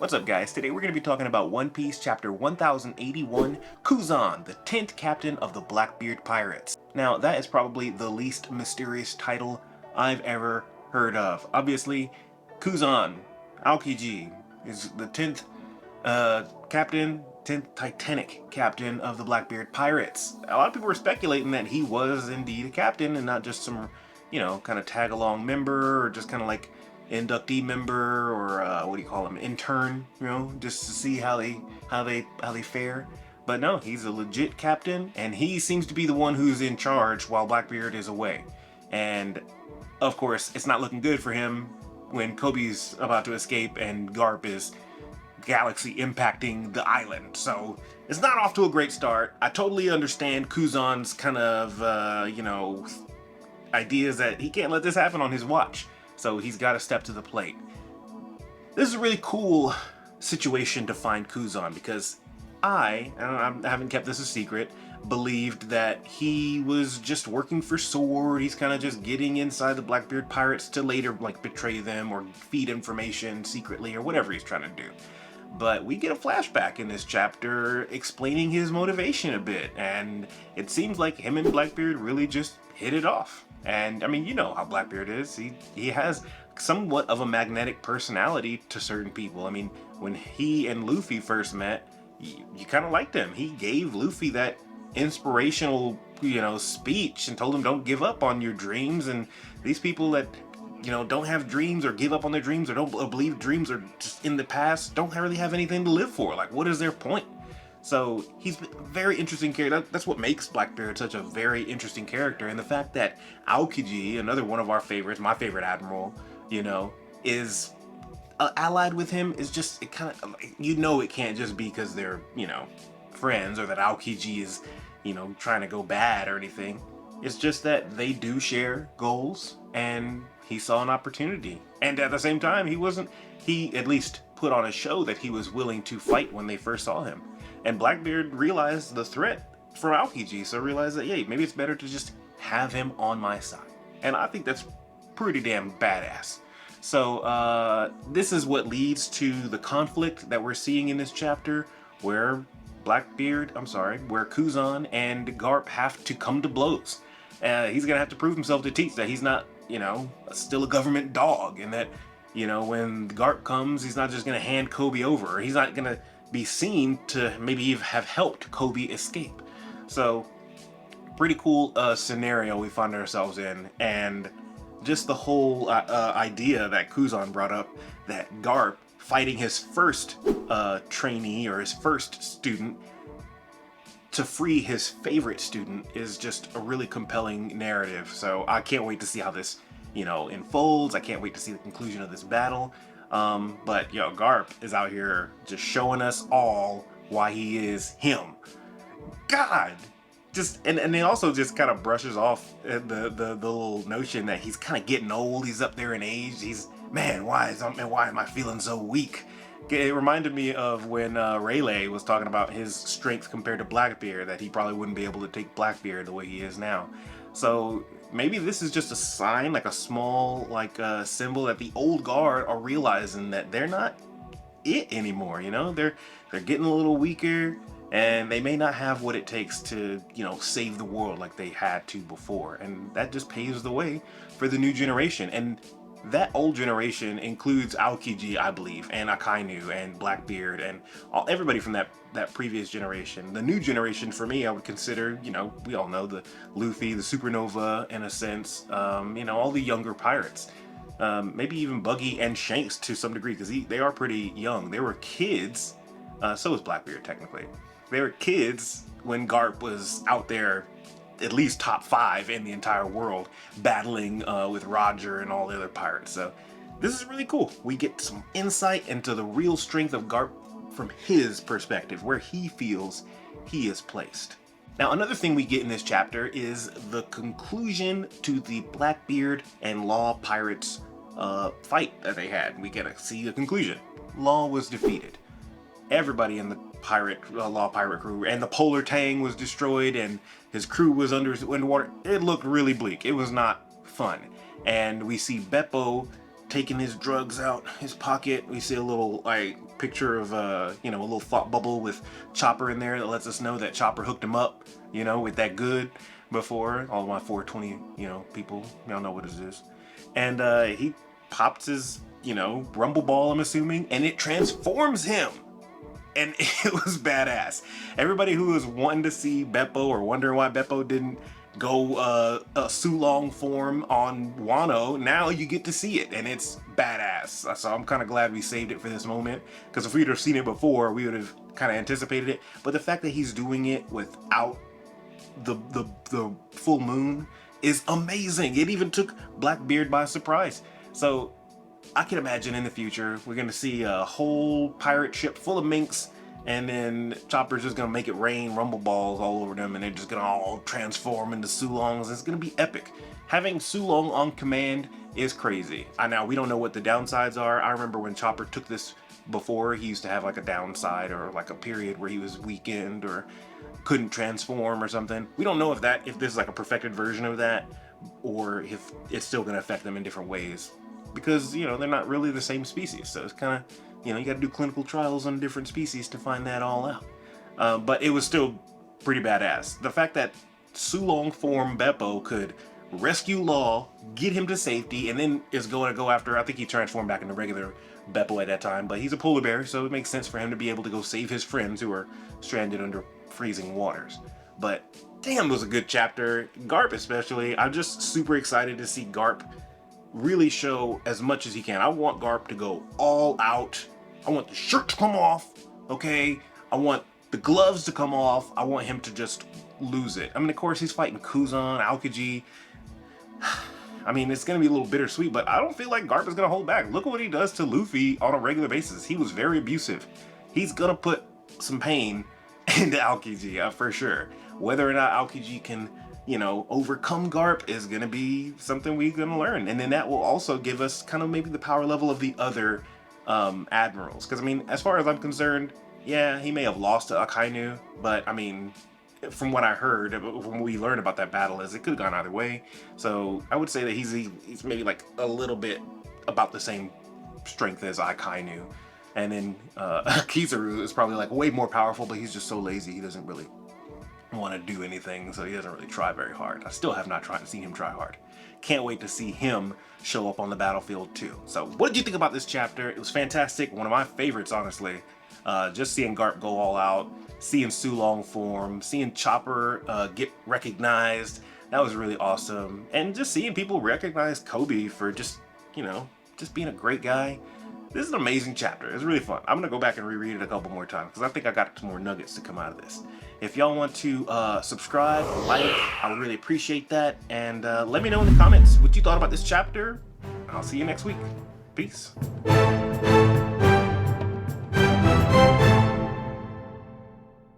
What's up, guys? Today we're going to be talking about One Piece chapter 1081, Kuzan, the 10th captain of the Blackbeard Pirates. Now, that is probably the least mysterious title I've ever heard of. Obviously, Kuzan, Aokiji, is the 10th captain, 10th Titanic captain of the Blackbeard Pirates. A lot of people were speculating that he was indeed a captain and not just some, kind of tag-along member or just kind of like inductee member or what do you call him, intern, just to see how they fare. But no, he's a legit captain, and he seems to be the one who's in charge while Blackbeard is away. And of course, it's not looking good for him when Kobe's about to escape and Garp is galaxy impacting the island. So it's not off to a great start. I totally understand Kuzan's kind of ideas that he can't let this happen on his watch. So he's got to step to the plate. This is a really cool situation to find Kuzan because I haven't kept this a secret, believed that he was just working for Sword. He's kind of just getting inside the Blackbeard Pirates to later like betray them or feed information secretly or whatever he's trying to do. But we get a flashback in this chapter explaining his motivation a bit, and it seems like him and Blackbeard really just hit it off. And I mean, you know how Blackbeard is. He has somewhat of a magnetic personality to certain people. I mean, when he and Luffy first met, you kind of liked him. He gave Luffy that inspirational, speech and told him don't give up on your dreams. And these people that, don't have dreams or give up on their dreams or don't believe dreams are just in the past, don't really have anything to live for. Like, what is their point? So he's a very interesting character. That's what makes Blackbeard such a very interesting character. And the fact that Aokiji, another one of our favorites, my favorite admiral, is allied with him is just, it kind of, it can't just be because they're, friends or that Aokiji is, trying to go bad or anything. It's just that they do share goals and he saw an opportunity. And at the same time, he at least put on a show that he was willing to fight when they first saw him. And Blackbeard realized the threat from Aokiji, so realized that, maybe it's better to just have him on my side. And I think that's pretty damn badass. So this is what leads to the conflict that we're seeing in this chapter, where Kuzan and Garp have to come to blows. He's gonna have to prove himself to teach that he's not, still a government dog, and that, when Garp comes, he's not just gonna hand Kobe over, or he's not gonna be seen to maybe have helped Kobe escape. So pretty cool scenario we find ourselves in, and just the whole idea that Kuzan brought up, that Garp fighting his first trainee or his first student to free his favorite student is just a really compelling narrative. So I can't wait to see how this unfolds. I can't wait to see the conclusion of this battle. But Garp is out here just showing us all why he is him. God, and he also just kind of brushes off the little notion that he's kind of getting old. He's up there in age. Why am I feeling so weak? It reminded me of when Rayleigh was talking about his strength compared to Blackbeard, that he probably wouldn't be able to take Blackbeard the way he is now. So maybe this is just a sign, like a small symbol that the old guard are realizing that they're not it anymore. They're getting a little weaker, and they may not have what it takes to save the world like they had to before. And that just paves the way for the new generation. And that old generation includes Aokiji, I believe, and Akainu, and Blackbeard, and everybody from that previous generation. The new generation, for me, I would consider, we all know the Luffy, the Supernova, in a sense, all the younger pirates. Maybe even Buggy and Shanks to some degree, because they are pretty young. They were kids, so was Blackbeard, technically. They were kids when Garp was out there, at least top 5 in the entire world, battling with Roger and all the other pirates. So this is really cool. We get some insight into the real strength of Garp from his perspective, where he feels he is placed. Now, another thing we get in this chapter is the conclusion to the Blackbeard and Law pirates fight that they had. We get to see the conclusion. Law was defeated. Everybody in the Law pirate crew, and the Polar Tang was destroyed, and his crew was underwater. It looked really bleak. It was not fun. And we see Bepo taking his drugs out his pocket. We see a little like picture of you know, a little thought bubble with Chopper in there that lets us know that Chopper hooked him up, you know, with that good before. All my 420, you know, people, y'all know what it is. And he pops his, you know, rumble ball, I'm assuming, and it transforms him. And it was badass. Everybody who was wanting to see Bepo or wondering why Bepo didn't go a Sulong form on Wano, now you get to see it, and it's badass. So I'm kind of glad we saved it for this moment, because if we'd have seen it before, we would have kind of anticipated it. But the fact that he's doing it without the full moon is amazing. It even took Blackbeard by surprise. So I can imagine in the future we're gonna see a whole pirate ship full of minks, and then Chopper's just gonna make it rain rumble balls all over them, and they're just gonna all transform into Sulongs. It's gonna be epic. Having Sulong on command is crazy. Now we don't know what the downsides are. I remember when Chopper took this before, he used to have like a downside or like a period where he was weakened or couldn't transform or something. We don't know if this is like a perfected version of that, or if it's still gonna affect them in different ways, because, you know, they're not really the same species. So it's kind of, you know, you got to do clinical trials on different species to find that all out. But it was still pretty badass. The fact that Sulong form Bepo could rescue Law, get him to safety, and then is going to go after, I think he transformed back into regular Bepo at that time, but he's a polar bear, so it makes sense for him to be able to go save his friends who are stranded under freezing waters. But damn, it was a good chapter. Garp especially, I'm just super excited to see Garp really show as much as he can. I want Garp to go all out. I want the shirt to come off, okay? I want the gloves to come off. I want him to just lose it. I mean, of course, he's fighting Kuzan, Aokiji. I mean, it's gonna be a little bittersweet, but I don't feel like Garp is gonna hold back. Look at what he does to Luffy on a regular basis. He was very abusive. He's gonna put some pain into Aokiji, for sure. Whether or not Aokiji can, you know, overcome Garp is gonna be something we're gonna learn. And then that will also give us kind of maybe the power level of the other admirals. Because, I mean, as far as I'm concerned, yeah, he may have lost to Akainu, but, I mean, from what I heard, from what we learned about that battle, is it could have gone either way. So I would say that he's maybe like a little bit about the same strength as Akainu. And then Kizaru is probably like way more powerful, but he's just so lazy, he doesn't really want to do anything, so he doesn't really try very hard. I still have not seen him try hard. Can't wait to see him show up on the battlefield too. So what did you think about this chapter? It was fantastic, one of my favorites, honestly. Just seeing Garp go all out, seeing Sulong form, seeing Chopper get recognized, that was really awesome. And just seeing people recognize Kobe for just, you know, just being a great guy. This is an amazing chapter. It's really fun. I'm gonna go back and reread it a couple more times because I think I got some more nuggets to come out of this. If y'all want to subscribe, like, I would really appreciate that. And let me know in the comments what you thought about this chapter. I'll see you next week. Peace.